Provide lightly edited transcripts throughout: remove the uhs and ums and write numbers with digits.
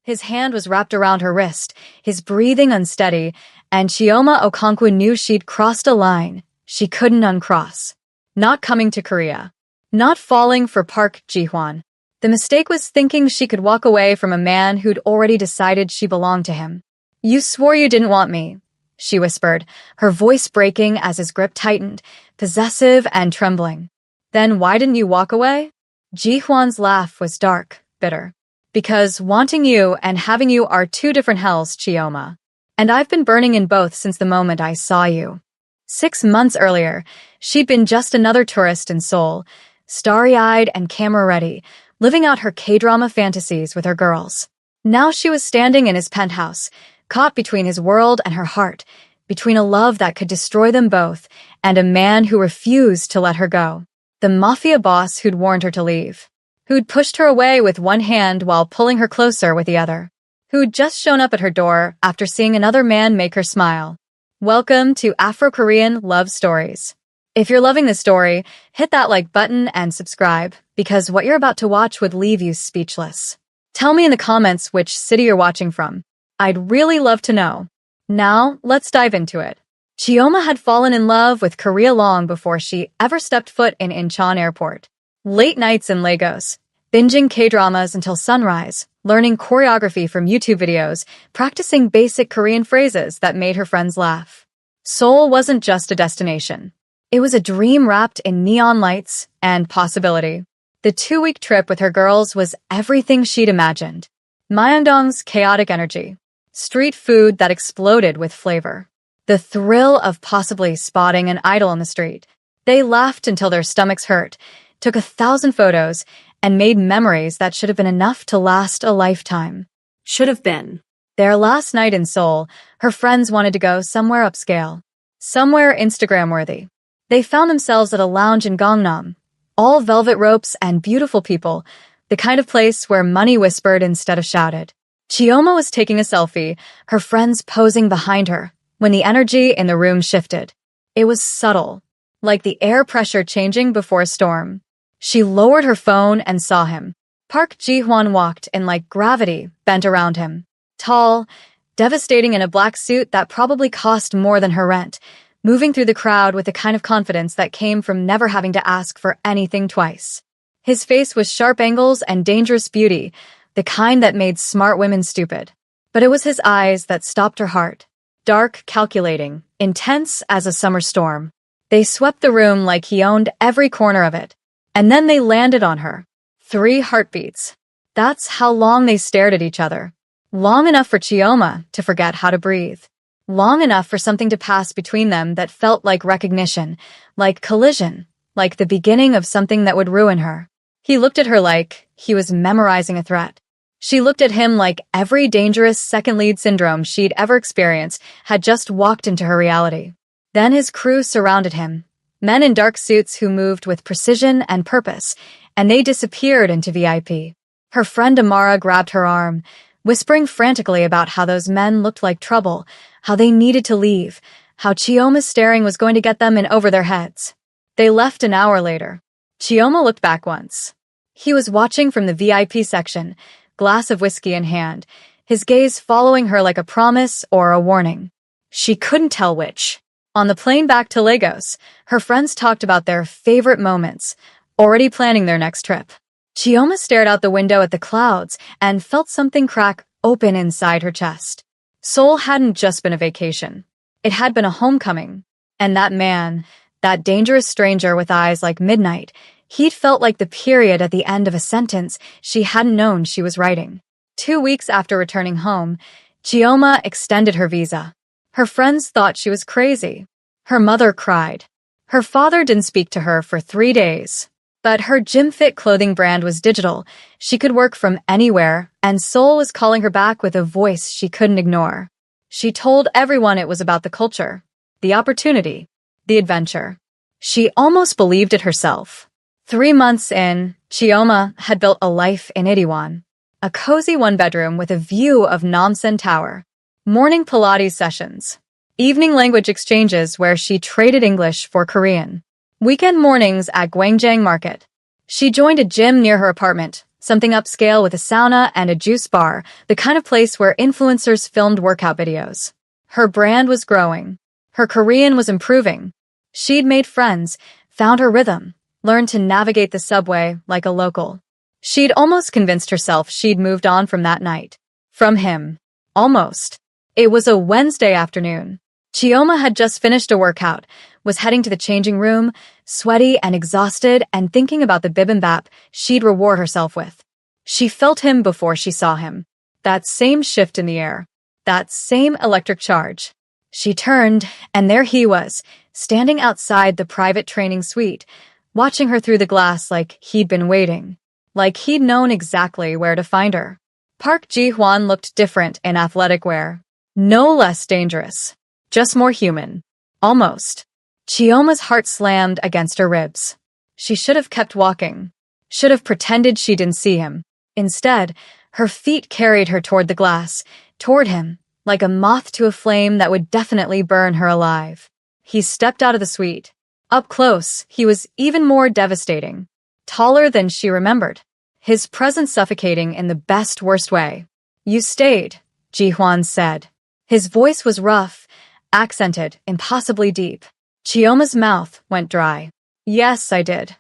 His hand was wrapped around her wrist, his breathing unsteady, and Chioma Okonkwo knew she'd crossed a line she couldn't uncross. Not coming to Korea. Not falling for Park Ji-hwan. The mistake was thinking she could walk away from a man who'd already decided she belonged to him. "You swore you didn't want me," she whispered, her voice breaking as his grip tightened, possessive and trembling. "Then why didn't you walk away?" Ji-hwan's laugh was dark, bitter. "Because wanting you and having you are two different hells, Chioma. And I've been burning in both since the moment I saw you." 6 months earlier, she'd been just another tourist in Seoul, starry-eyed and camera-ready, living out her K-drama fantasies with her girls. Now she was standing in his penthouse, caught between his world and her heart, between a love that could destroy them both and a man who refused to let her go. The Mafia boss who'd warned her to leave. Who'd pushed her away with one hand while pulling her closer with the other. Who'd just shown up at her door after seeing another man make her smile. Welcome to Afro-Korean Love Stories. If you're loving this story, hit that like button and subscribe, because what you're about to watch would leave you speechless. Tell me in the comments which city you're watching from. I'd really love to know. Now, let's dive into it. Chioma had fallen in love with Korea long before she ever stepped foot in Incheon Airport. Late nights in Lagos, binging K-dramas until sunrise, learning choreography from YouTube videos, practicing basic Korean phrases that made her friends laugh. Seoul wasn't just a destination. It was a dream wrapped in neon lights and possibility. The 2-week trip with her girls was everything she'd imagined. Myeongdong's chaotic energy. Street food that exploded with flavor. The thrill of possibly spotting an idol on the street. They laughed until their stomachs hurt, took 1,000 photos, and made memories that should have been enough to last a lifetime. Should have been. Their last night in Seoul, her friends wanted to go somewhere upscale. Somewhere Instagram-worthy. They found themselves at a lounge in Gangnam. All velvet ropes and beautiful people, the kind of place where money whispered instead of shouted. Chioma was taking a selfie, her friends posing behind her, when the energy in the room shifted. It was subtle, like the air pressure changing before a storm. She lowered her phone and saw him. Park Ji-hwan walked in like gravity bent around him. Tall, devastating in a black suit that probably cost more than her rent, moving through the crowd with the kind of confidence that came from never having to ask for anything twice. His face was sharp angles and dangerous beauty, the kind that made smart women stupid. But it was his eyes that stopped her heart. Dark, calculating, intense as a summer storm. They swept the room like he owned every corner of it. And then they landed on her. 3 heartbeats. That's how long they stared at each other. Long enough for Chioma to forget how to breathe. Long enough for something to pass between them that felt like recognition, like collision, like the beginning of something that would ruin her. He looked at her like he was memorizing a threat. She looked at him like every dangerous second lead syndrome she'd ever experienced had just walked into her reality. Then his crew surrounded him. Men in dark suits who moved with precision and purpose, and they disappeared into VIP. Her friend Amara grabbed her arm, whispering frantically about how those men looked like trouble, how they needed to leave, how Chioma's staring was going to get them in over their heads. They left an hour later. Chioma looked back once. He was watching from the VIP section, glass of whiskey in hand, his gaze following her like a promise or a warning. She couldn't tell which. On the plane back to Lagos, her friends talked about their favorite moments, already planning their next trip. Chioma stared out the window at the clouds and felt something crack open inside her chest. Seoul hadn't just been a vacation. It had been a homecoming. And that man, that dangerous stranger with eyes like midnight, he'd felt like the period at the end of a sentence she hadn't known she was writing. 2 weeks after returning home, Chioma extended her visa. Her friends thought she was crazy. Her mother cried. Her father didn't speak to her for 3 days. But her gym-fit clothing brand was digital. She could work from anywhere, and Seoul was calling her back with a voice she couldn't ignore. She told everyone it was about the culture, the opportunity, the adventure. She almost believed it herself. 3 months in, Chioma had built a life in Itaewon. A cozy one-bedroom with a view of Namsan Tower. Morning Pilates sessions. Evening language exchanges where she traded English for Korean. Weekend mornings at Gwangjang Market. She joined a gym near her apartment, Something upscale with a sauna and a juice bar, the kind of place where influencers filmed workout videos. Her brand was growing. Her Korean was improving. She'd made friends, found her rhythm, learned to navigate the subway like a local. She'd almost convinced herself she'd moved on from that night. From him. Almost. It was a Wednesday afternoon. Chioma had just finished a workout, was heading to the changing room, sweaty and exhausted and thinking about the bibimbap she'd reward herself with. She felt him before she saw him. That same shift in the air. That same electric charge. She turned, and there he was, standing outside the private training suite, watching her through the glass like he'd been waiting. Like he'd known exactly where to find her. Park Ji-hwan looked different in athletic wear. No less dangerous. Just more human. Almost. Chioma's heart slammed against her ribs. She should have kept walking. Should have pretended she didn't see him. Instead, her feet carried her toward the glass, toward him, like a moth to a flame that would definitely burn her alive. He stepped out of the suite. Up close, he was even more devastating. Taller than she remembered. His presence suffocating in the best worst way. "You stayed," Ji-hwan said. His voice was rough, accented, impossibly deep. Chioma's mouth went dry. "Yes, I did."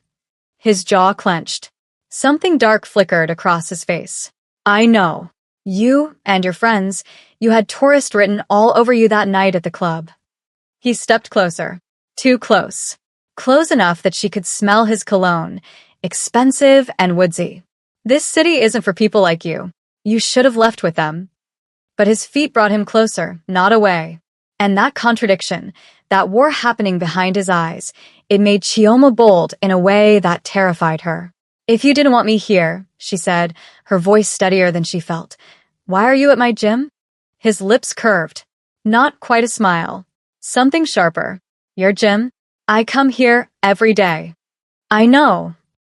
His jaw clenched. Something dark flickered across his face. "I know. You and your friends, you had tourist written all over you that night at the club." He stepped closer. Too close. Close enough that she could smell his cologne, expensive and woodsy. "This city isn't for people like you. You should have left with them." But his feet brought him closer, not away. And that contradiction, that war happening behind his eyes, it made Chioma bold in a way that terrified her. "If you didn't want me here," she said, her voice steadier than she felt, "why are you at my gym?" His lips curved. Not quite a smile. Something sharper. "Your gym? I come here every day." "I know."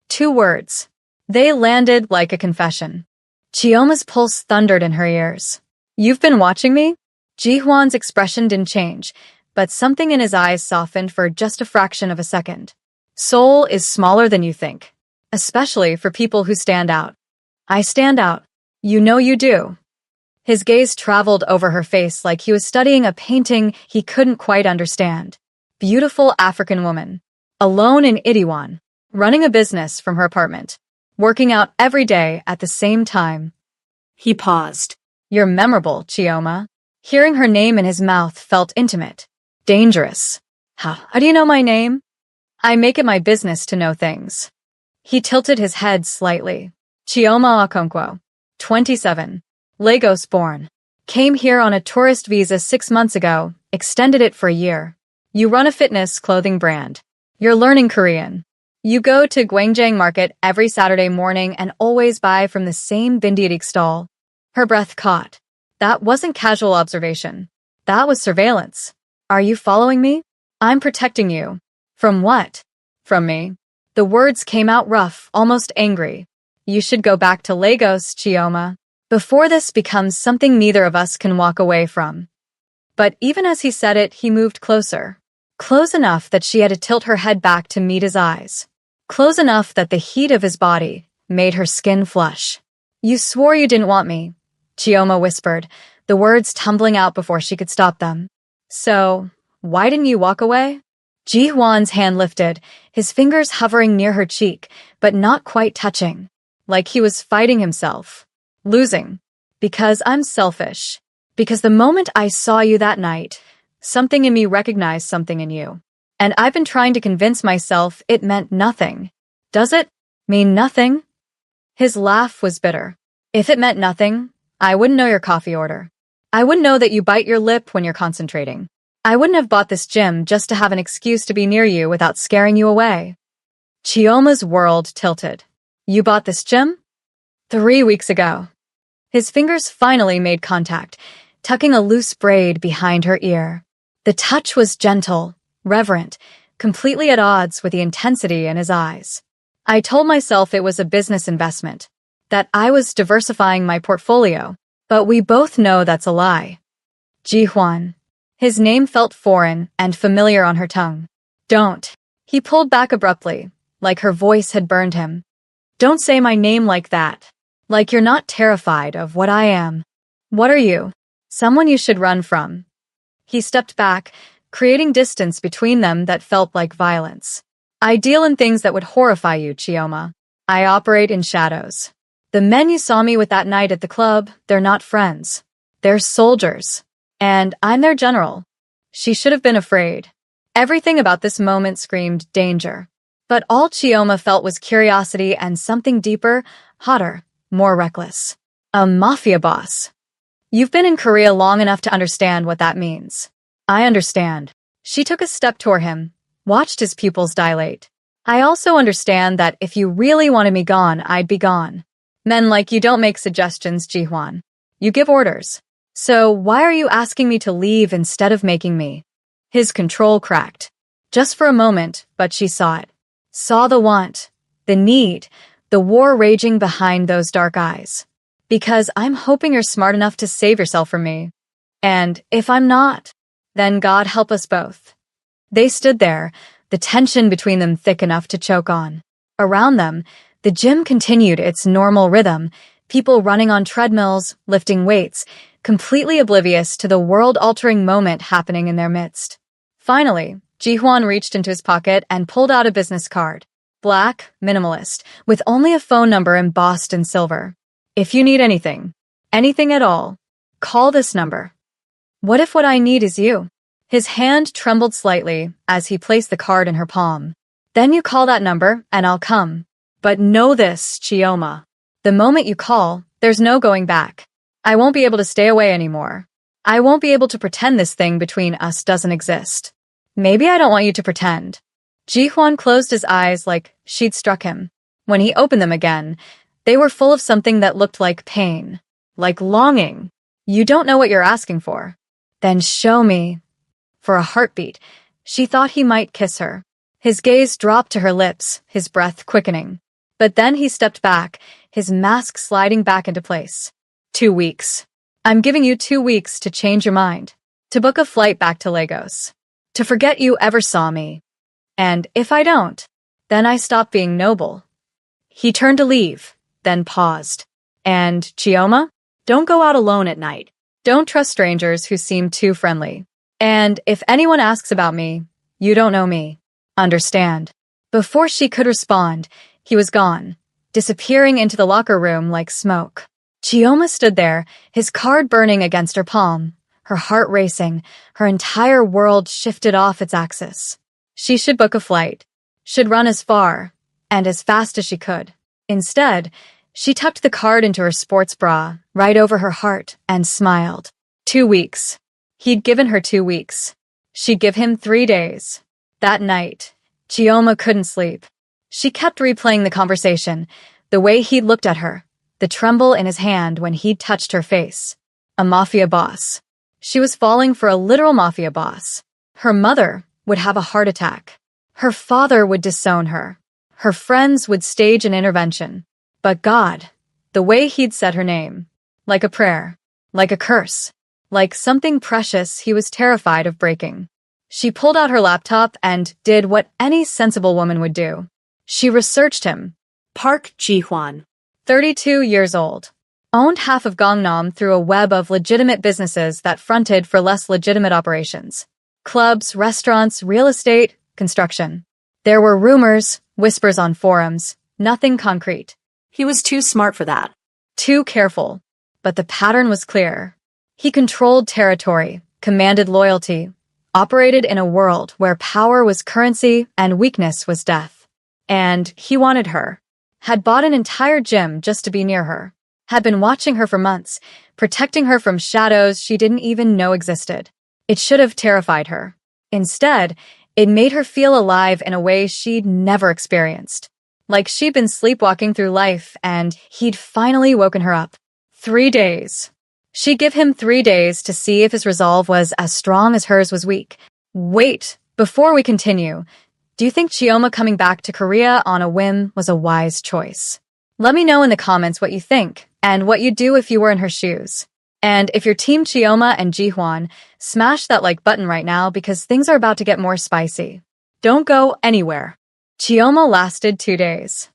2 words. They landed like a confession. Chioma's pulse thundered in her ears. "You've been watching me?" Ji-hwan's expression didn't change, but something in his eyes softened for just a fraction of a second. "Seoul is smaller than you think. Especially for people who stand out." "I stand out. You know you do." His gaze traveled over her face like he was studying a painting he couldn't quite understand. Beautiful African woman. Alone in Itaewon. Running a business from her apartment. Working out every day at the same time. He paused. "You're memorable, Chioma." Hearing her name in his mouth felt intimate. Dangerous. How do you know my name?" "I make it my business to know things." He tilted his head slightly. "Chioma Okonkwo. 27. Lagos born. Came here on a tourist visa 6 months ago, extended it for a year. You run a fitness clothing brand. You're learning Korean. You go to Gwangjang Market every Saturday morning and always buy from the same bindierig stall." Her breath caught. That wasn't casual observation. That was surveillance. "Are you following me?" "I'm protecting you." "From what?" "From me." The words came out rough, almost angry. "You should go back to Lagos, Chioma, before this becomes something neither of us can walk away from." But even as he said it, he moved closer. Close enough that she had to tilt her head back to meet his eyes. Close enough that the heat of his body made her skin flush. "You swore you didn't want me," Chioma whispered, the words tumbling out before she could stop them. "So, why didn't you walk away?" Ji-hwan's hand lifted, his fingers hovering near her cheek, but not quite touching. Like he was fighting himself. "Losing. Because I'm selfish. Because the moment I saw you that night, something in me recognized something in you. And I've been trying to convince myself it meant nothing." "Does it mean nothing?" His laugh was bitter. "If it meant nothing, I wouldn't know your coffee order. I wouldn't know that you bite your lip when you're concentrating. I wouldn't have bought this gym just to have an excuse to be near you without scaring you away." Chioma's world tilted. "You bought this gym?" 3 weeks ago. His fingers finally made contact, tucking a loose braid behind her ear. The touch was gentle, reverent, completely at odds with the intensity in his eyes. "I told myself it was a business investment, that I was diversifying my portfolio, but we both know that's a lie." Ji-hwan. His name felt foreign and familiar on her tongue. "Don't." He pulled back abruptly, like her voice had burned him. Don't say my name like that. Like you're not terrified of what I am. What are you? Someone you should run from. He stepped back, creating distance between them that felt like violence. I deal in things that would horrify you, Chioma. I operate in shadows. The men you saw me with that night at the club, they're not friends. They're soldiers. And I'm their general. She should have been afraid. Everything about this moment screamed danger. But all Chioma felt was curiosity and something deeper, hotter, more reckless. A mafia boss. You've been in Korea long enough to understand what that means. I understand. She took a step toward him, watched his pupils dilate. I also understand that if you really wanted me gone, I'd be gone. Men like you don't make suggestions, Ji-hwan. You give orders. So why are you asking me to leave instead of making me? His control cracked. Just for a moment, but she saw it. Saw the want, the need, the war raging behind those dark eyes. Because I'm hoping you're smart enough to save yourself from me. And if I'm not, then God help us both. They stood there, the tension between them thick enough to choke on. Around them, the gym continued its normal rhythm, people running on treadmills, lifting weights, completely oblivious to the world-altering moment happening in their midst. Finally, Ji-hwan reached into his pocket and pulled out a business card. Black, minimalist, with only a phone number embossed in silver. If you need anything at all, call this number. What if what I need is you? His hand trembled slightly as he placed the card in her palm. Then you call that number and I'll come. But know this, Chioma. The moment you call, there's no going back. I won't be able to stay away anymore. I won't be able to pretend this thing between us doesn't exist. Maybe I don't want you to pretend. Ji-hwan closed his eyes like she'd struck him. When he opened them again, they were full of something that looked like pain, like longing. You don't know what you're asking for. Then show me. For a heartbeat, she thought he might kiss her. His gaze dropped to her lips, his breath quickening. But then he stepped back, his mask sliding back into place. 2 weeks. I'm giving you 2 weeks to change your mind, to book a flight back to Lagos, to forget you ever saw me. And if I don't, then I stop being noble. He turned to leave, then paused. And, Chioma, don't go out alone at night. Don't trust strangers who seem too friendly. And if anyone asks about me, you don't know me. Understand? Before she could respond, he was gone, disappearing into the locker room like smoke. Chioma stood there, his card burning against her palm, her heart racing, her entire world shifted off its axis. She should book a flight, should run as far and as fast as she could. Instead, she tucked the card into her sports bra, right over her heart, and smiled. 2 weeks. He'd given her 2 weeks. She'd give him 3 days. That night, Chioma couldn't sleep. She kept replaying the conversation, the way he'd looked at her, the tremble in his hand when he'd touched her face. A mafia boss. She was falling for a literal mafia boss. Her mother would have a heart attack. Her father would disown her. Her friends would stage an intervention. But God, the way he'd said her name, like a prayer, like a curse, like something precious he was terrified of breaking. She pulled out her laptop and did what any sensible woman would do. She researched him. Park Ji-hwan, 32 years old. Owned half of Gangnam through a web of legitimate businesses that fronted for less legitimate operations. Clubs, restaurants, real estate, construction. There were rumors, whispers on forums, nothing concrete. He was too smart for that. Too careful. But the pattern was clear. He controlled territory, commanded loyalty, operated in a world where power was currency and weakness was death. And he wanted her. Had bought an entire gym just to be near her. Had been watching her for months, protecting her from shadows she didn't even know existed. It should have terrified her. Instead, it made her feel alive in a way she'd never experienced. Like she'd been sleepwalking through life and he'd finally woken her up. 3 days. She'd give him 3 days to see if his resolve was as strong as hers was weak. Wait, before we continue, do you think Chioma coming back to Korea on a whim was a wise choice? Let me know in the comments what you think and what you'd do if you were in her shoes. And if you're Team Chioma and Ji-hwan, smash that like button right now because things are about to get more spicy. Don't go anywhere. Chioma lasted 2 days.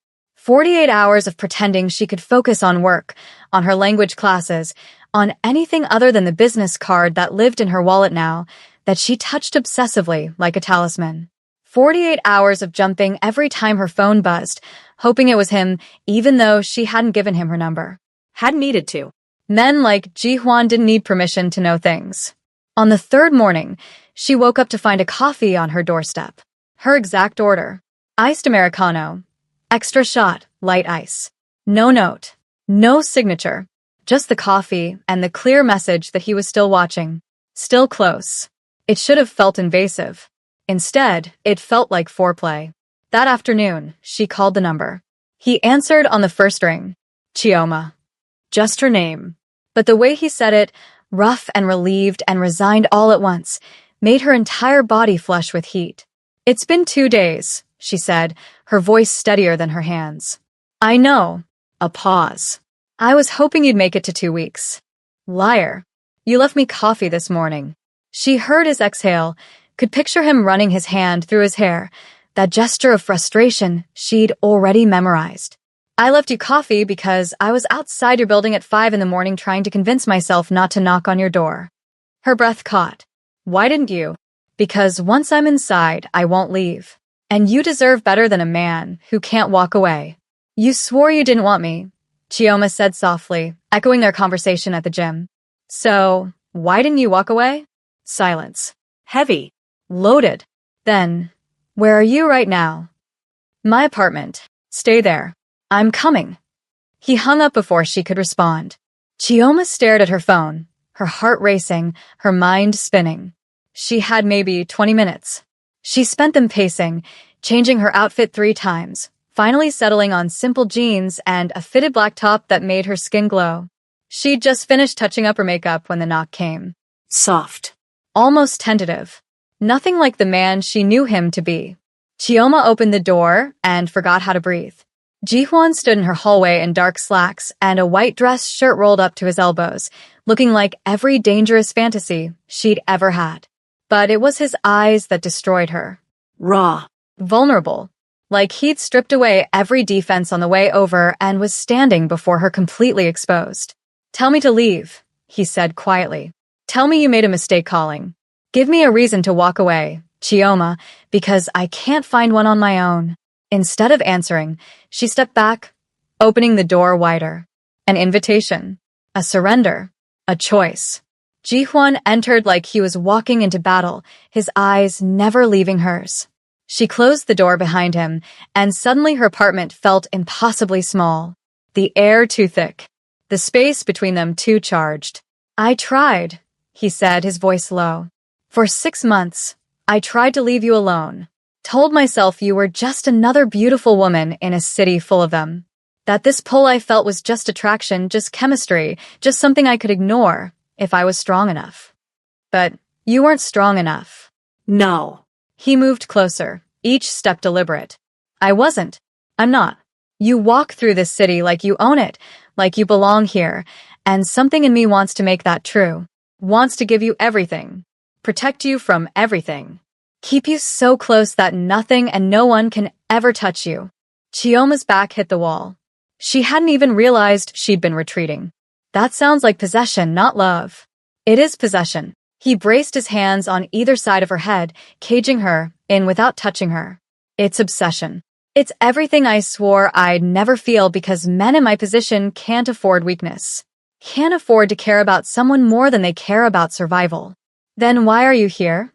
48 hours of pretending she could focus on work, on her language classes, on anything other than the business card that lived in her wallet now, that she touched obsessively like a talisman. 48 hours of jumping every time her phone buzzed, hoping it was him, even though she hadn't given him her number. Hadn't needed to. Men like Ji-hwan didn't need permission to know things. On the third morning, she woke up to find a coffee on her doorstep. Her exact order. Iced Americano. Extra shot, light ice. No note. No signature. Just the coffee and the clear message that he was still watching. Still close. It should have felt invasive. Instead, it felt like foreplay. That afternoon, she called the number. He answered on the first ring. Chioma. Just her name. But the way he said it, rough and relieved and resigned all at once, made her entire body flush with heat. It's been 2 days, she said, her voice steadier than her hands. I know. A pause. I was hoping you'd make it to 2 weeks. Liar. You left me coffee this morning. She heard his exhale, could picture him running his hand through his hair, that gesture of frustration she'd already memorized. I left you coffee because I was outside your building at 5 in the morning trying to convince myself not to knock on your door. Her breath caught. Why didn't you? Because once I'm inside, I won't leave. And you deserve better than a man who can't walk away. You swore you didn't want me, Chioma said softly, echoing their conversation at the gym. So, why didn't you walk away? Silence. Heavy. Loaded. Then, where are you right now? My apartment. Stay there. I'm coming. He hung up before she could respond. Chioma stared at her phone, her heart racing, her mind spinning. She had maybe 20 minutes. She spent them pacing, changing her outfit 3 times, finally settling on simple jeans and a fitted black top that made her skin glow. She'd just finished touching up her makeup when the knock came. Soft. Almost tentative. Nothing like the man she knew him to be. Chioma opened the door and forgot how to breathe. Ji-hwan stood in her hallway in dark slacks and a white dress shirt rolled up to his elbows, looking like every dangerous fantasy she'd ever had. But it was his eyes that destroyed her. Raw. Vulnerable. Like he'd stripped away every defense on the way over and was standing before her completely exposed. Tell me to leave, he said quietly. Tell me you made a mistake calling. Give me a reason to walk away, Chioma, because I can't find one on my own. Instead of answering, she stepped back, opening the door wider. An invitation. A surrender. A choice. Ji-hwan entered like he was walking into battle, his eyes never leaving hers. She closed the door behind him, and suddenly her apartment felt impossibly small. The air too thick. The space between them too charged. I tried, he said, his voice low. For 6 months, I tried to leave you alone. Told myself you were just another beautiful woman in a city full of them. That this pull I felt was just attraction, just chemistry, just something I could ignore if I was strong enough. But you weren't strong enough. No. He moved closer, each step deliberate. I wasn't. I'm not. You walk through this city like you own it, like you belong here, and something in me wants to make that true. Wants to give you everything. Protect you from everything. Keep you so close that nothing and no one can ever touch you. Chioma's back hit the wall. She hadn't even realized she'd been retreating. That sounds like possession, not love. It is possession. He braced his hands on either side of her head, caging her in without touching her. It's obsession. It's everything I swore I'd never feel because men in my position can't afford weakness. Can't afford to care about someone more than they care about survival. Then why are you here?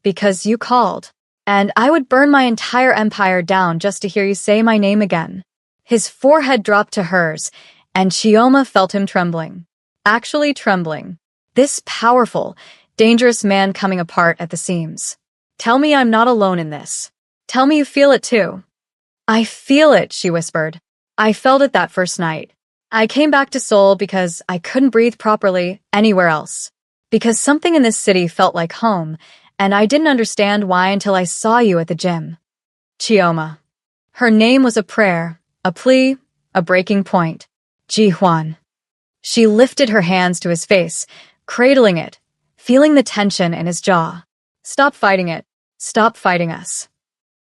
Because you called. And I would burn my entire empire down just to hear you say my name again. His forehead dropped to hers, and Chioma felt him trembling. Actually trembling. This powerful, dangerous man coming apart at the seams. Tell me I'm not alone in this. Tell me you feel it too. I feel it, she whispered. I felt it that first night. I came back to Seoul because I couldn't breathe properly anywhere else. Because something in this city felt like home, and I didn't understand why until I saw you at the gym. Chioma. Her name was a prayer, a plea, a breaking point. Ji-hwan. She lifted her hands to his face, cradling it, feeling the tension in his jaw. Stop fighting it. Stop fighting us.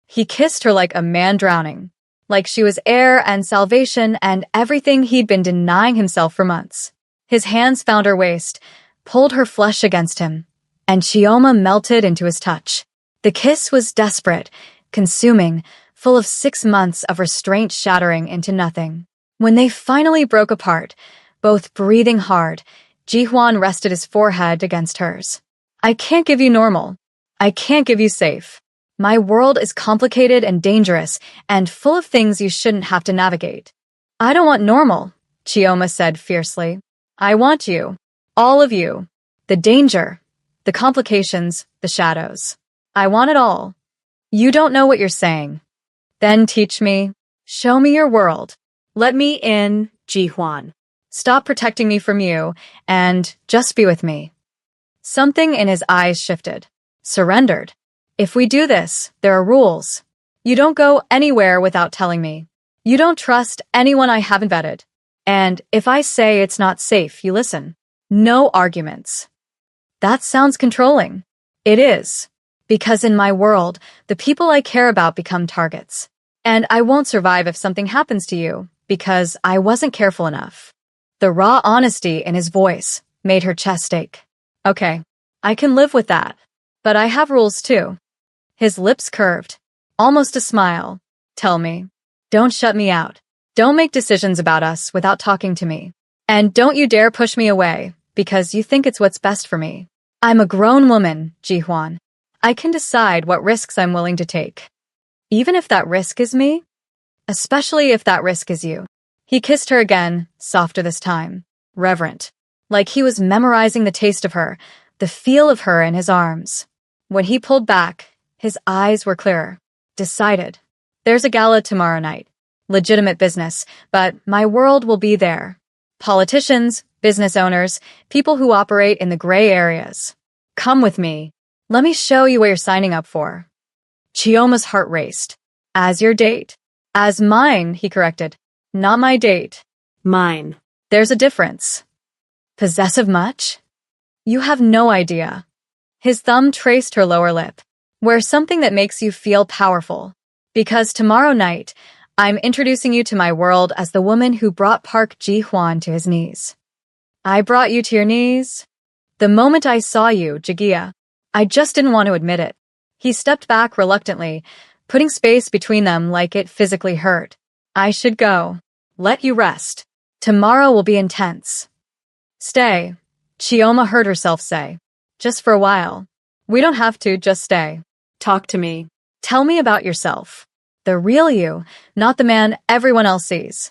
He kissed her like a man drowning. like she was air and salvation and everything he'd been denying himself for months. His hands found her waist, pulled her flesh against him, and Chioma melted into his touch. The kiss was desperate, consuming, full of 6 months of restraint shattering into nothing. When they finally broke apart, both breathing hard, Ji-hwan rested his forehead against hers. I can't give you normal. I can't give you safe. My world is complicated and dangerous and full of things you shouldn't have to navigate. I don't want normal, Chioma said fiercely. I want you. All of you. The danger. The complications. The shadows. I want it all. You don't know what you're saying. Then teach me. Show me your world. Let me in, Ji-hwan. Stop protecting me from you, and just be with me. Something in his eyes shifted. Surrendered. If we do this, there are rules. You don't go anywhere without telling me. You don't trust anyone I haven't vetted. And if I say it's not safe, you listen. No arguments. That sounds controlling. It is. Because in my world, the people I care about become targets. And I won't survive if something happens to you, because I wasn't careful enough. The raw honesty in his voice made her chest ache. Okay, I can live with that. But I have rules too. His lips curved. Almost a smile. Tell me. Don't shut me out. Don't make decisions about us without talking to me. And don't you dare push me away, because you think it's what's best for me. I'm a grown woman, Ji-hwan. I can decide what risks I'm willing to take. Even if that risk is me? Especially if that risk is you. He kissed her again, softer this time. Reverent. Like he was memorizing the taste of her, the feel of her in his arms. When he pulled back, his eyes were clearer. Decided. There's a gala tomorrow night. Legitimate business, but my world will be there. Politicians, business owners, people who operate in the gray areas. Come with me. Let me show you what you're signing up for. Chioma's heart raced. As your date. As mine, he corrected. Not my date. Mine. There's a difference. Possessive much? You have no idea. His thumb traced her lower lip. Wear something that makes you feel powerful. Because tomorrow night, I'm introducing you to my world as the woman who brought Park Ji-hwan to his knees. I brought you to your knees? The moment I saw you, Jagia, I just didn't want to admit it. He stepped back reluctantly, putting space between them like it physically hurt. I should go. Let you rest. Tomorrow will be intense. Stay, Chioma heard herself say. Just for a while. We don't have to, just stay. Talk to me. Tell me about yourself. The real you, not the man everyone else sees.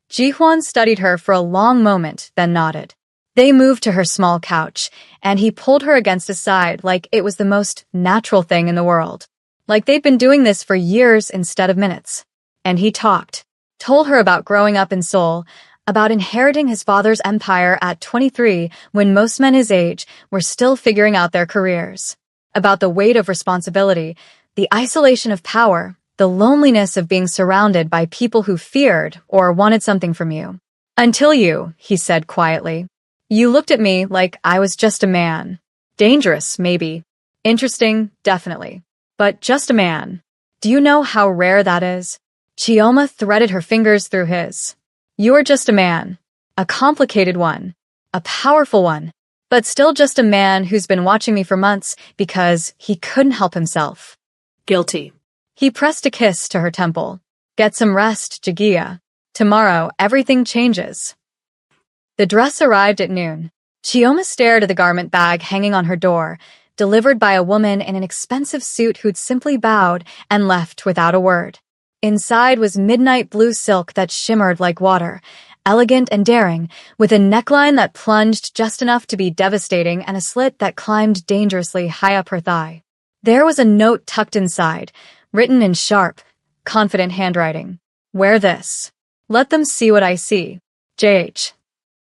Ji-hwan studied her for a long moment, then nodded. They moved to her small couch, and he pulled her against his side like it was the most natural thing in the world. Like they'd been doing this for years instead of minutes. And he talked. Told her about growing up in Seoul, about inheriting his father's empire at 23 when most men his age were still figuring out their careers. About the weight of responsibility, the isolation of power, the loneliness of being surrounded by people who feared or wanted something from you. Until you, he said quietly. You looked at me like I was just a man. Dangerous, maybe. Interesting, definitely. But just a man. Do you know how rare that is? Chioma threaded her fingers through his. You're just a man. A complicated one. A powerful one. But still just a man who's been watching me for months because he couldn't help himself. Guilty. He pressed a kiss to her temple. Get some rest, Jagia. Tomorrow, everything changes. The dress arrived at noon. Chioma stared at the garment bag hanging on her door, delivered by a woman in an expensive suit who'd simply bowed and left without a word. Inside was midnight blue silk that shimmered like water, elegant and daring, with a neckline that plunged just enough to be devastating and a slit that climbed dangerously high up her thigh. There was a note tucked inside, written in sharp, confident handwriting. Wear this. Let them see what I see. J.H.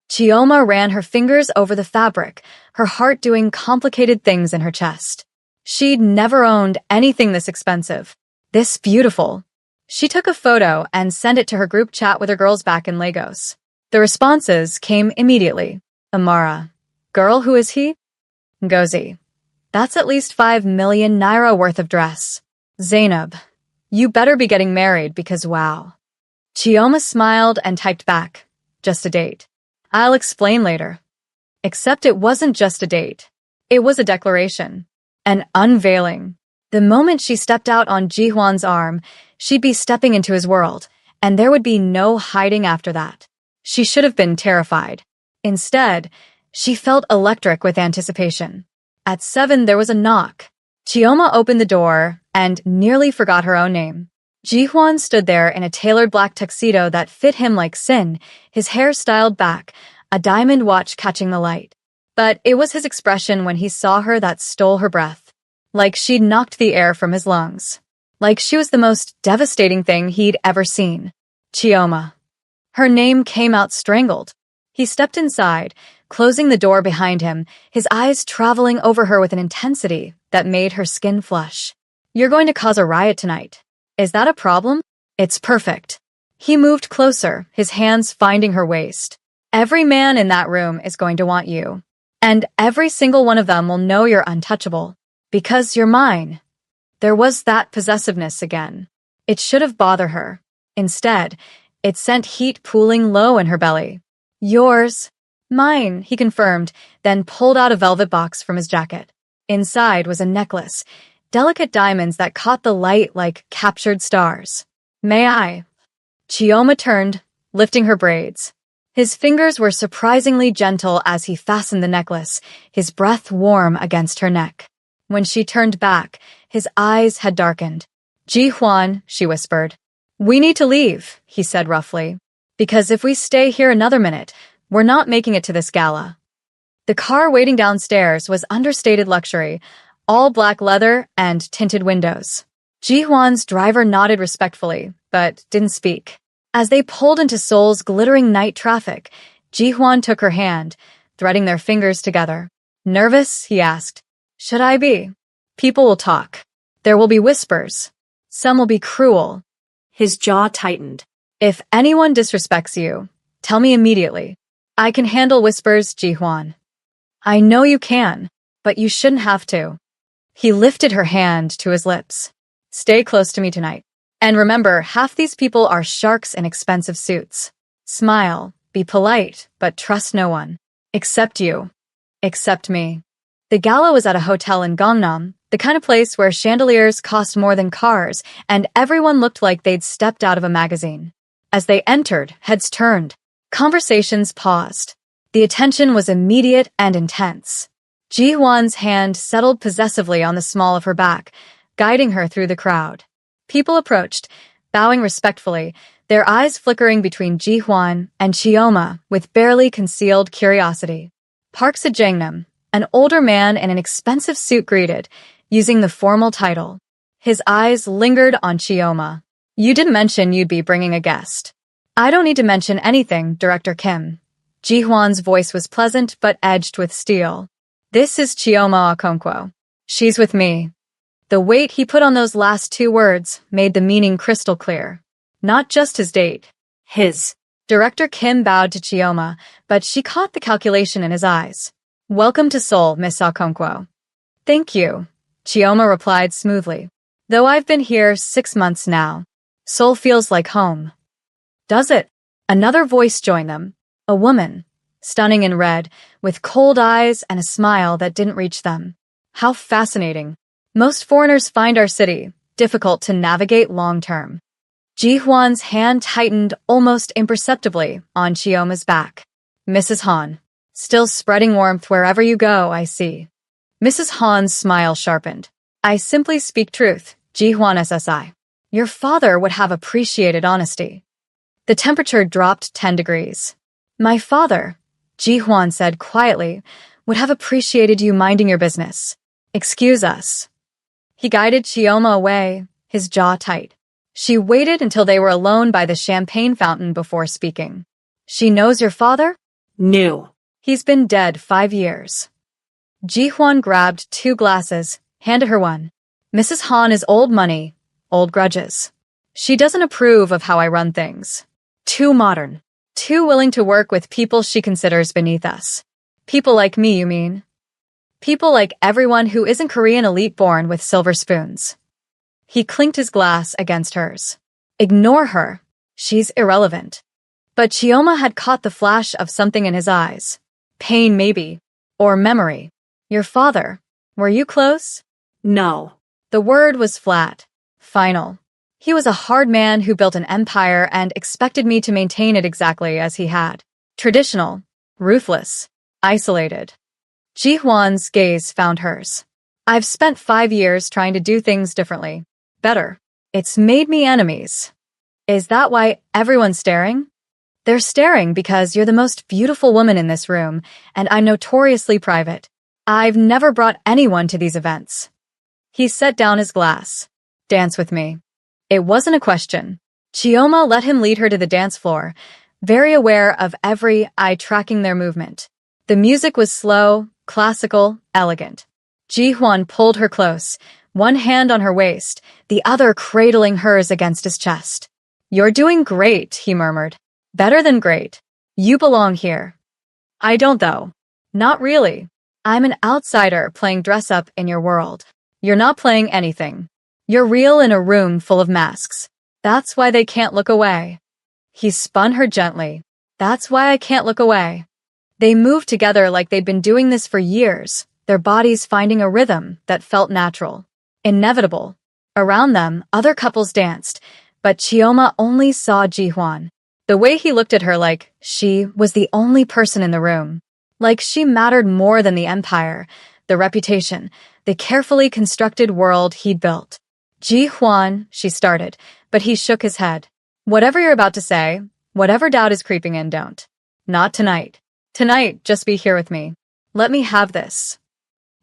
Chioma ran her fingers over the fabric, her heart doing complicated things in her chest. She'd never owned anything this expensive, this beautiful. She took a photo and sent it to her group chat with her girls back in Lagos. The responses came immediately. Amara. Girl, who is he? Ngozi. That's at least 5 million naira worth of dress. Zainab. You better be getting married because wow. Chioma smiled and typed back, just a date. I'll explain later. Except it wasn't just a date. It was a declaration. An unveiling. The moment she stepped out on Ji-hwan's arm, she'd be stepping into his world, and there would be no hiding after that. She should have been terrified. Instead, she felt electric with anticipation. At 7, there was a knock. Chioma opened the door and nearly forgot her own name. Ji-hwan stood there in a tailored black tuxedo that fit him like sin, his hair styled back, a diamond watch catching the light. But it was his expression when he saw her that stole her breath. Like she'd knocked the air from his lungs. Like she was the most devastating thing he'd ever seen. Chioma. Her name came out strangled. He stepped inside, closing the door behind him, his eyes traveling over her with an intensity that made her skin flush. You're going to cause a riot tonight. Is that a problem? It's perfect. He moved closer, his hands finding her waist. Every man in that room is going to want you. And every single one of them will know you're untouchable. Because you're mine. There was that possessiveness again. It should have bothered her. Instead, it sent heat pooling low in her belly. Yours. Mine, he confirmed, then pulled out a velvet box from his jacket. Inside was a necklace, delicate diamonds that caught the light like captured stars. May I? Chioma turned, lifting her braids. His fingers were surprisingly gentle as he fastened the necklace, his breath warm against her neck. When she turned back, his eyes had darkened. Ji-hwan, she whispered. We need to leave, he said roughly. Because if we stay here another minute, we're not making it to this gala. The car waiting downstairs was understated luxury, all black leather and tinted windows. Ji-hwan's driver nodded respectfully, but didn't speak. As they pulled into Seoul's glittering night traffic, Ji-hwan took her hand, threading their fingers together. Nervous? He asked. Should I be? People will talk. There will be whispers. Some will be cruel. His jaw tightened. If anyone disrespects you, tell me immediately. I can handle whispers, Ji-hwan. I know you can, but you shouldn't have to. He lifted her hand to his lips. Stay close to me tonight. And remember, half these people are sharks in expensive suits. Smile, be polite, but trust no one. Except you. Except me. The gala was at a hotel in Gangnam, the kind of place where chandeliers cost more than cars, and everyone looked like they'd stepped out of a magazine. As they entered, heads turned. Conversations paused. The attention was immediate and intense. Ji-hwan's hand settled possessively on the small of her back, guiding her through the crowd. People approached, bowing respectfully, their eyes flickering between Ji-hwan and Chioma with barely concealed curiosity. Park Se-jangnam, an older man in an expensive suit, greeted, using the formal title. His eyes lingered on Chioma. You didn't mention you'd be bringing a guest. I don't need to mention anything, Director Kim. Ji-hwan's voice was pleasant but edged with steel. This is Chioma Okonkwo. She's with me. The weight he put on those last 2 words made the meaning crystal clear. Not just his date. His. Director Kim bowed to Chioma, but she caught the calculation in his eyes. Welcome to Seoul, Miss Okonkwo. Thank you, Chioma replied smoothly. Though I've been here 6 months now, Seoul feels like home. Does it? Another voice joined them. A woman, stunning in red, with cold eyes and a smile that didn't reach them. How fascinating. Most foreigners find our city difficult to navigate long-term. Ji-hwan's hand tightened almost imperceptibly on Chioma's back. Mrs. Han. Still spreading warmth wherever you go, I see. Mrs. Han's smile sharpened. I simply speak truth, Ji-hwan SSI. Your father would have appreciated honesty. The temperature dropped 10 degrees. My father, Ji-hwan said quietly, would have appreciated you minding your business. Excuse us. He guided Chioma away, his jaw tight. She waited until they were alone by the champagne fountain before speaking. She knows your father? Knew. He's been dead 5 years. Ji-hwan grabbed 2 glasses, handed her one. Mrs. Han is old money, old grudges. She doesn't approve of how I run things. Too modern. Too willing to work with people she considers beneath us. People like me, you mean? People like everyone who isn't Korean elite born with silver spoons. He clinked his glass against hers. Ignore her. She's irrelevant. But Chioma had caught the flash of something in his eyes. Pain, maybe. Or memory. Your father. Were you close? No. The word was flat. Final. He was a hard man who built an empire and expected me to maintain it exactly as he had. Traditional. Ruthless. Isolated. Ji Huan's gaze found hers. I've spent 5 years trying to do things differently. Better. It's made me enemies. Is that why everyone's staring? They're staring because you're the most beautiful woman in this room, and I'm notoriously private. I've never brought anyone to these events. He set down his glass. Dance with me. It wasn't a question. Chioma let him lead her to the dance floor, very aware of every eye tracking their movement. The music was slow, classical, elegant. Ji Huan pulled her close, one hand on her waist, the other cradling hers against his chest. You're doing great, he murmured. Better than great. You belong here. I don't though. Not really. I'm an outsider playing dress-up in your world. You're not playing anything. You're real in a room full of masks. That's why they can't look away. He spun her gently. That's why I can't look away. They moved together like they'd been doing this for years, their bodies finding a rhythm that felt natural, inevitable. Around them, other couples danced, but Chioma only saw Ji Huan. The way he looked at her like she was the only person in the room. Like she mattered more than the empire, the reputation, the carefully constructed world he'd built. Ji Huan, she started, but he shook his head. Whatever you're about to say, whatever doubt is creeping in, don't. Not tonight. Tonight, just be here with me. Let me have this.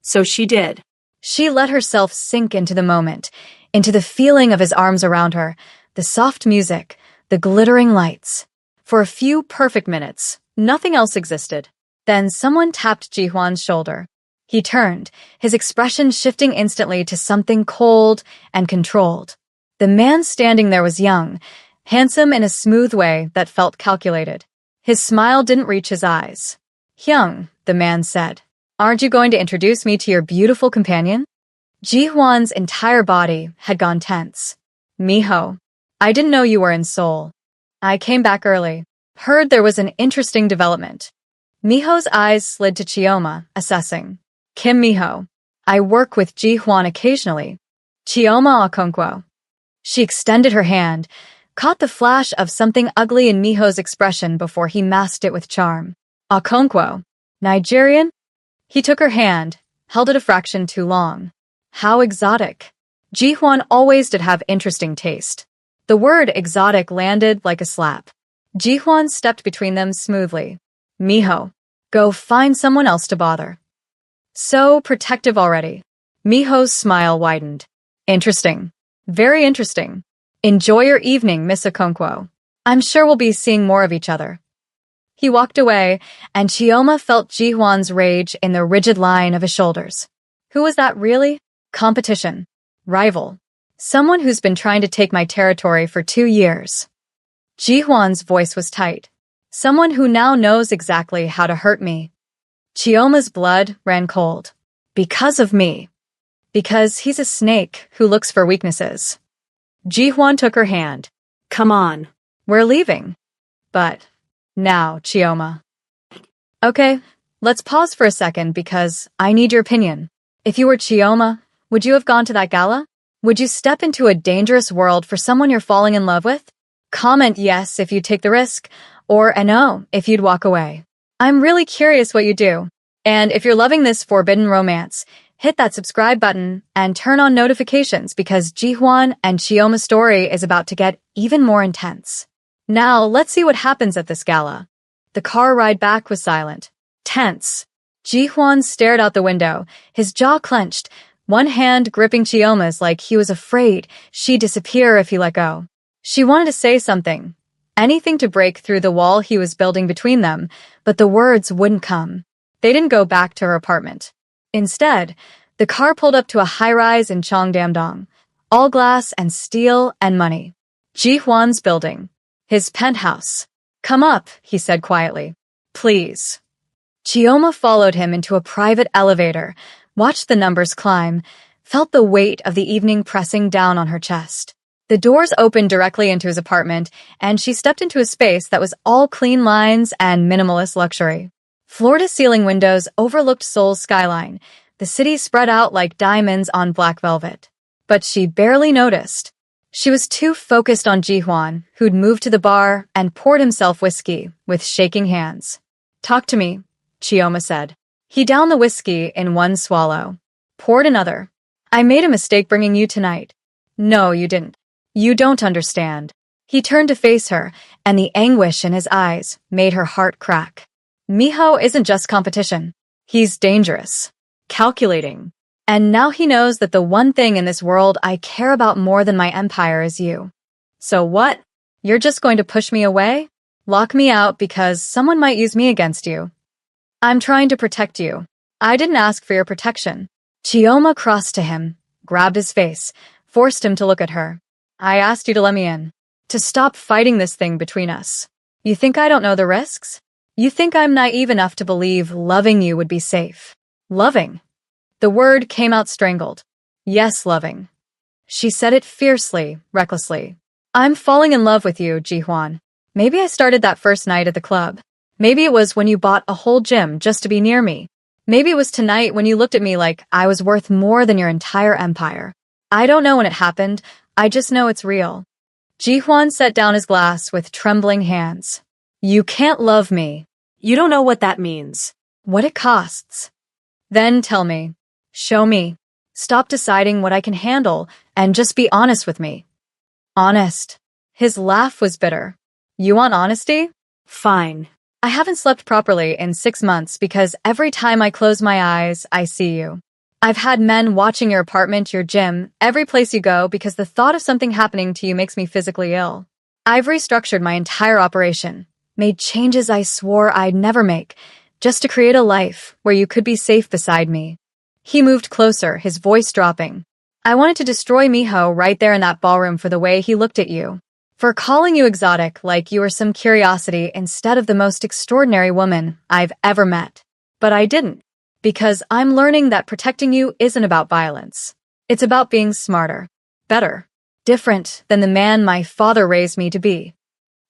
So she did. She let herself sink into the moment, into the feeling of his arms around her, the soft music, the glittering lights. For a few perfect minutes, nothing else existed. Then someone tapped Ji Huan's shoulder. He turned, his expression shifting instantly to something cold and controlled. The man standing there was young, handsome in a smooth way that felt calculated. His smile didn't reach his eyes. Hyung, the man said, aren't you going to introduce me to your beautiful companion? Ji Huan's entire body had gone tense. Miho, I didn't know you were in Seoul. I came back early. Heard there was an interesting development. Miho's eyes slid to Chioma, assessing. Kim Miho. I work with Ji Huan occasionally. Chioma Okonkwo. She extended her hand, caught the flash of something ugly in Miho's expression before he masked it with charm. Okonkwo. Nigerian? He took her hand, held it a fraction too long. How exotic. Ji Huan always did have interesting taste. The word exotic landed like a slap. Ji Huan stepped between them smoothly. Miho, go find someone else to bother. So protective already. Miho's smile widened. Interesting. Very interesting. Enjoy your evening, Miss Okonkwo. I'm sure we'll be seeing more of each other. He walked away, and Chioma felt Ji Huan's rage in the rigid line of his shoulders. Who was that really? Competition. Rival. Someone who's been trying to take my territory for 2 years. Ji Huan's voice was tight. Someone who now knows exactly how to hurt me. Chioma's blood ran cold. Because of me. Because he's a snake who looks for weaknesses. Ji Huan took her hand. Come on. We're leaving. But now, Chioma. Okay, let's pause for a second because I need your opinion. If you were Chioma, would you have gone to that gala? Would you step into a dangerous world for someone you're falling in love with? Comment yes if you'd take the risk, or a no if you'd walk away. I'm really curious what you do. And if you're loving this forbidden romance, hit that subscribe button and turn on notifications because Ji Huan and Chioma's story is about to get even more intense. Now, let's see what happens at this gala. The car ride back was silent. Tense. Ji Huan stared out the window, his jaw clenched, one hand gripping Chioma's like he was afraid she'd disappear if he let go. She wanted to say something, anything to break through the wall he was building between them, but the words wouldn't come. They didn't go back to her apartment. Instead, the car pulled up to a high-rise in Cheongdam-dong, all glass and steel and money. Ji Huan's building. His penthouse. Come up, he said quietly. Please. Chioma followed him into a private elevator, watched the numbers climb, felt the weight of the evening pressing down on her chest. The doors opened directly into his apartment, and she stepped into a space that was all clean lines and minimalist luxury. Floor-to-ceiling windows overlooked Seoul's skyline, the city spread out like diamonds on black velvet. But she barely noticed. She was too focused on Ji-hwan, who'd moved to the bar and poured himself whiskey with shaking hands. "Talk to me," Chioma said. He downed the whiskey in one swallow. Poured another. "I made a mistake bringing you tonight." "No, you didn't. You don't understand." He turned to face her, and the anguish in his eyes made her heart crack. Miho isn't just competition. He's dangerous, calculating. And now he knows that the one thing in this world I care about more than my empire is you. So what? You're just going to push me away? Lock me out because someone might use me against you? I'm trying to protect you. I didn't ask for your protection. Chioma crossed to him, grabbed his face, forced him to look at her. I asked you to let me in. To stop fighting this thing between us. You think I don't know the risks? You think I'm naive enough to believe loving you would be safe? Loving? The word came out strangled. Yes, loving. She said it fiercely, recklessly. I'm falling in love with you, Ji-hwan. Maybe I started that first night at the club. Maybe it was when you bought a whole gym just to be near me. Maybe it was tonight when you looked at me like I was worth more than your entire empire. I don't know when it happened. I just know it's real. Ji-hwan set down his glass with trembling hands. You can't love me. You don't know what that means. What it costs. Then tell me. Show me. Stop deciding what I can handle and just be honest with me. Honest. His laugh was bitter. You want honesty? Fine. I haven't slept properly in 6 months because every time I close my eyes, I see you. I've had men watching your apartment, your gym, every place you go because the thought of something happening to you makes me physically ill. I've restructured my entire operation, made changes I swore I'd never make, just to create a life where you could be safe beside me. He moved closer, his voice dropping. I wanted to destroy Miho right there in that ballroom for the way he looked at you. For calling you exotic like you were some curiosity instead of the most extraordinary woman I've ever met. But I didn't. Because I'm learning that protecting you isn't about violence. It's about being smarter, better, different than the man my father raised me to be.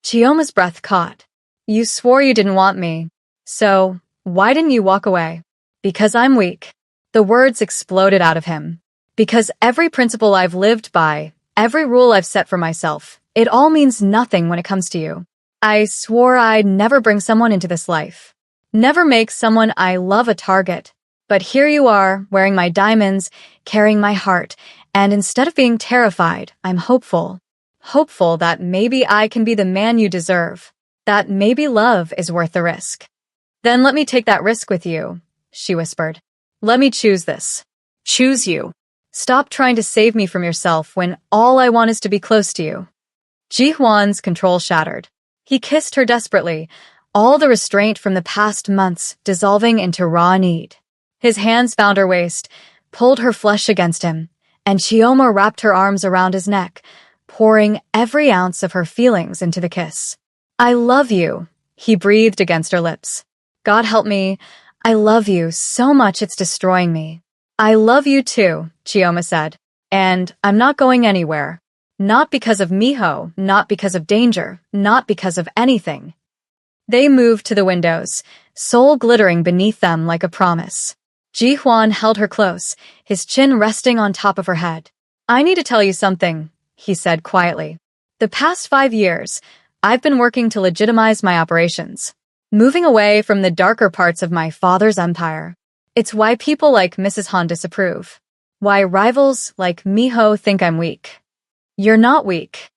Chioma's breath caught. You swore you didn't want me. So, why didn't you walk away? Because I'm weak. The words exploded out of him. Because every principle I've lived by, every rule I've set for myself, it all means nothing when it comes to you. I swore I'd never bring someone into this life. Never make someone I love a target. But here you are, wearing my diamonds, carrying my heart, and instead of being terrified, I'm hopeful. Hopeful that maybe I can be the man you deserve. That maybe love is worth the risk. Then let me take that risk with you, she whispered. Let me choose this. Choose you. Stop trying to save me from yourself when all I want is to be close to you. Ji-hwan's control shattered. He kissed her desperately, all the restraint from the past months dissolving into raw need. His hands found her waist, pulled her flesh against him, and Chioma wrapped her arms around his neck, pouring every ounce of her feelings into the kiss. I love you, he breathed against her lips. God help me, I love you so much it's destroying me. I love you too, Chioma said, and I'm not going anywhere. Not because of Miho, not because of danger, not because of anything. They moved to the windows, Seoul glittering beneath them like a promise. Ji-hwan held her close, his chin resting on top of her head. I need to tell you something, he said quietly. The past 5 years, I've been working to legitimize my operations, moving away from the darker parts of my father's empire. It's why people like Mrs. Han disapprove. Why rivals like Miho think I'm weak. You're not weak.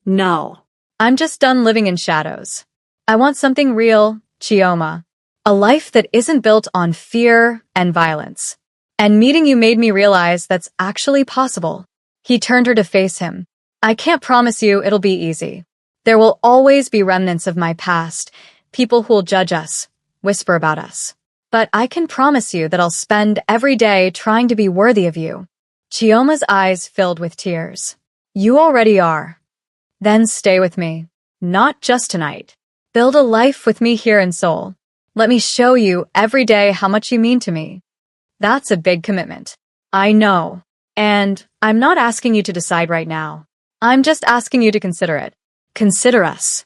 No. I'm just done living in shadows. I want something real, Chioma. A life that isn't built on fear and violence. And meeting you made me realize that's actually possible. He turned her to face him. I can't promise you it'll be easy. There will always be remnants of my past, people who'll judge us, whisper about us. But I can promise you that I'll spend every day trying to be worthy of you. Chioma's eyes filled with tears. You already are. Then stay with me. Not just tonight. Build a life with me here in Seoul. Let me show you every day how much you mean to me. That's a big commitment. I know. And I'm not asking you to decide right now. I'm just asking you to consider it. Consider us.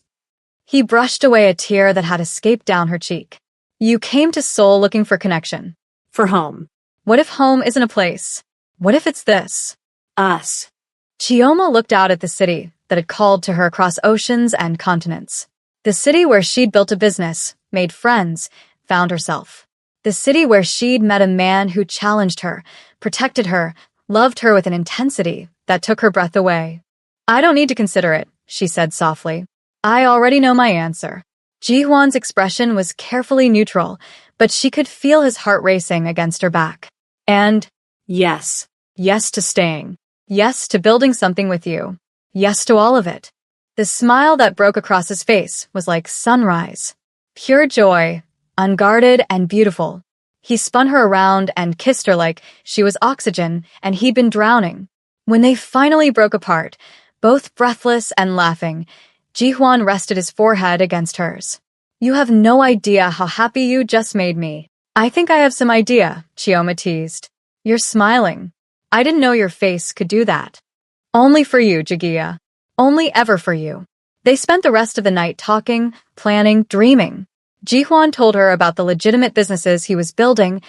He brushed away a tear that had escaped down her cheek. You came to Seoul looking for connection. For home. What if home isn't a place? What if it's this? Us. Chioma looked out at the city that had called to her across oceans and continents. The city where she'd built a business, made friends, found herself. The city where she'd met a man who challenged her, protected her, loved her with an intensity that took her breath away. I don't need to consider it, she said softly. I already know my answer. Ji-hwan's expression was carefully neutral, but she could feel his heart racing against her back. And Yes. yes to staying. Yes to building something with you. Yes to all of it. The smile that broke across his face was like sunrise. Pure joy, unguarded and beautiful. He spun her around and kissed her like she was oxygen and he'd been drowning. When they finally broke apart, both breathless and laughing, Ji-hwan rested his forehead against hers. You have no idea how happy you just made me. I think I have some idea, Chioma teased. You're smiling. I didn't know your face could do that. Only for you, Jagia. Only ever for you. They spent the rest of the night talking, planning, dreaming. Ji-hwan told her about the legitimate businesses he was building,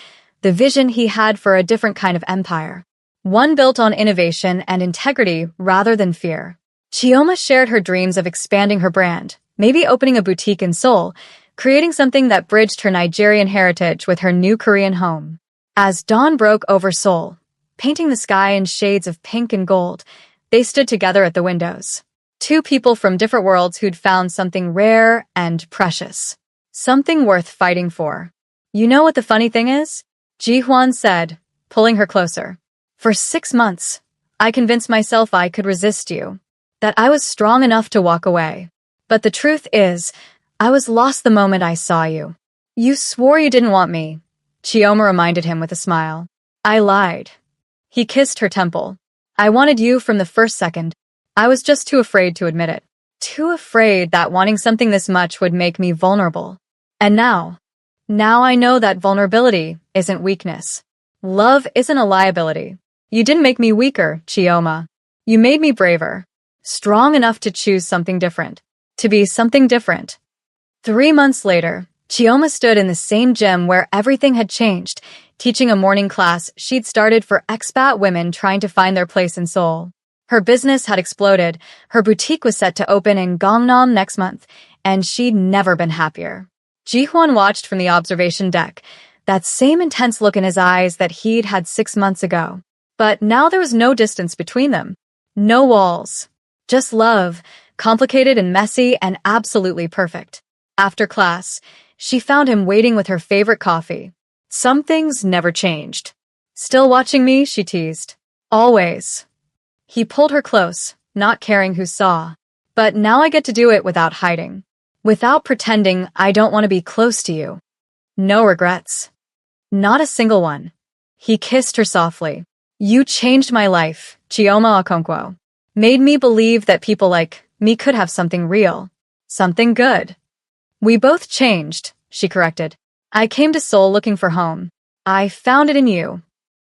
the vision he had for a different kind of empire. One built on innovation and integrity rather than fear. Chioma shared her dreams of expanding her brand, maybe opening a boutique in Seoul, creating something that bridged her Nigerian heritage with her new Korean home. As dawn broke over Seoul, painting the sky in shades of pink and gold, they stood together at the windows. Two people from different worlds who'd found something rare and precious. Something worth fighting for. You know what the funny thing is? Ji-hwan said, pulling her closer. For 6 months, I convinced myself I could resist you, that I was strong enough to walk away. But the truth is, I was lost the moment I saw you. You swore you didn't want me, Chioma reminded him with a smile. I lied. He kissed her temple. I wanted you from the first second. I was just too afraid to admit it. Too afraid that wanting something this much would make me vulnerable. And now I know that vulnerability isn't weakness. Love isn't a liability. You didn't make me weaker, Chioma. You made me braver. Strong enough to choose something different. To be something different. 3 months later, Chioma stood in the same gym where everything had changed, teaching a morning class she'd started for expat women trying to find their place in Seoul. Her business had exploded, her boutique was set to open in Gangnam next month, and she'd never been happier. Ji-hwan watched from the observation deck, that same intense look in his eyes that he'd had 6 months ago. But now there was no distance between them. No walls. Just love, complicated and messy and absolutely perfect. After class, she found him waiting with her favorite coffee. Some things never changed. Still watching me, she teased. Always. He pulled her close, not caring who saw. But now I get to do it without hiding. Without pretending I don't want to be close to you. No regrets. Not a single one. He kissed her softly. You changed my life, Chioma Okonkwo. Made me believe that people like me could have something real. Something good. We both changed, she corrected. I came to Seoul looking for home. I found it in you.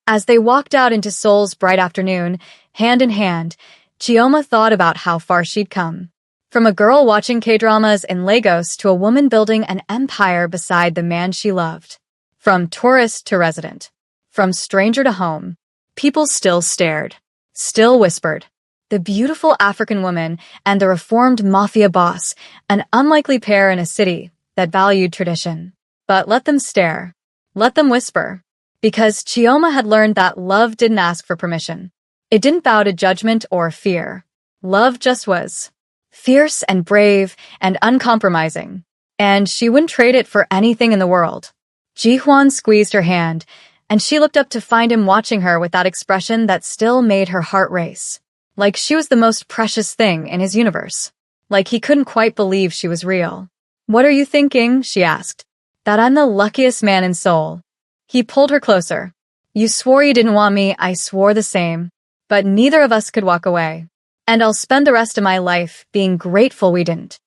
As they walked out into Seoul's bright afternoon, hand in hand, Chioma thought about how far she'd come. From a girl watching K-dramas in Lagos to a woman building an empire beside the man she loved. From tourist to resident. From stranger to home. People still stared. Still whispered. The beautiful African woman and the reformed Mafia boss, an unlikely pair in a city that valued tradition. But let them stare. Let them whisper. Because Chioma had learned that love didn't ask for permission. It didn't bow to judgment or fear. Love just was. Fierce and brave and uncompromising. And she wouldn't trade it for anything in the world. Ji-hwan squeezed her hand, and she looked up to find him watching her with that expression that still made her heart race. Like she was the most precious thing in his universe. Like he couldn't quite believe she was real. What are you thinking? She asked. That I'm the luckiest man in Seoul. He pulled her closer. You swore you didn't want me, I swore the same. But neither of us could walk away. And I'll spend the rest of my life being grateful we didn't.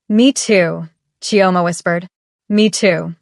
Me too, Chioma whispered. Me too.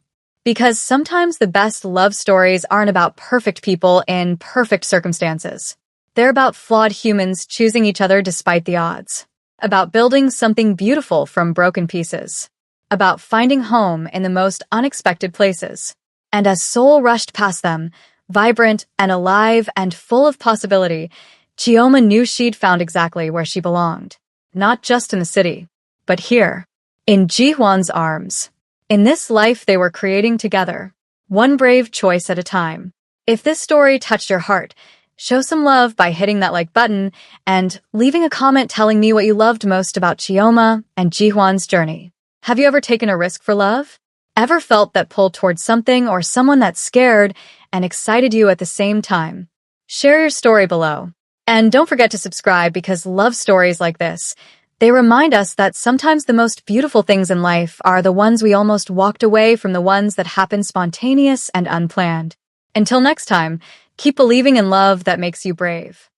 Because sometimes the best love stories aren't about perfect people in perfect circumstances. They're about flawed humans choosing each other despite the odds. About building something beautiful from broken pieces. About finding home in the most unexpected places. And as Seoul rushed past them, vibrant and alive and full of possibility, Chioma knew she'd found exactly where she belonged. Not just in the city, but here, in Ji-hwan's arms. In this life they were creating together, one brave choice at a time. If this story touched your heart, show some love by hitting that like button and leaving a comment telling me what you loved most about Chioma and Ji-hwan's journey. Have you ever taken a risk for love? Ever felt that pull towards something or someone that scared and excited you at the same time? Share your story below. And don't forget to subscribe because love stories like this, they remind us that sometimes the most beautiful things in life are the ones we almost walked away from, the ones that happen spontaneous and unplanned. Until next time, keep believing in love that makes you brave.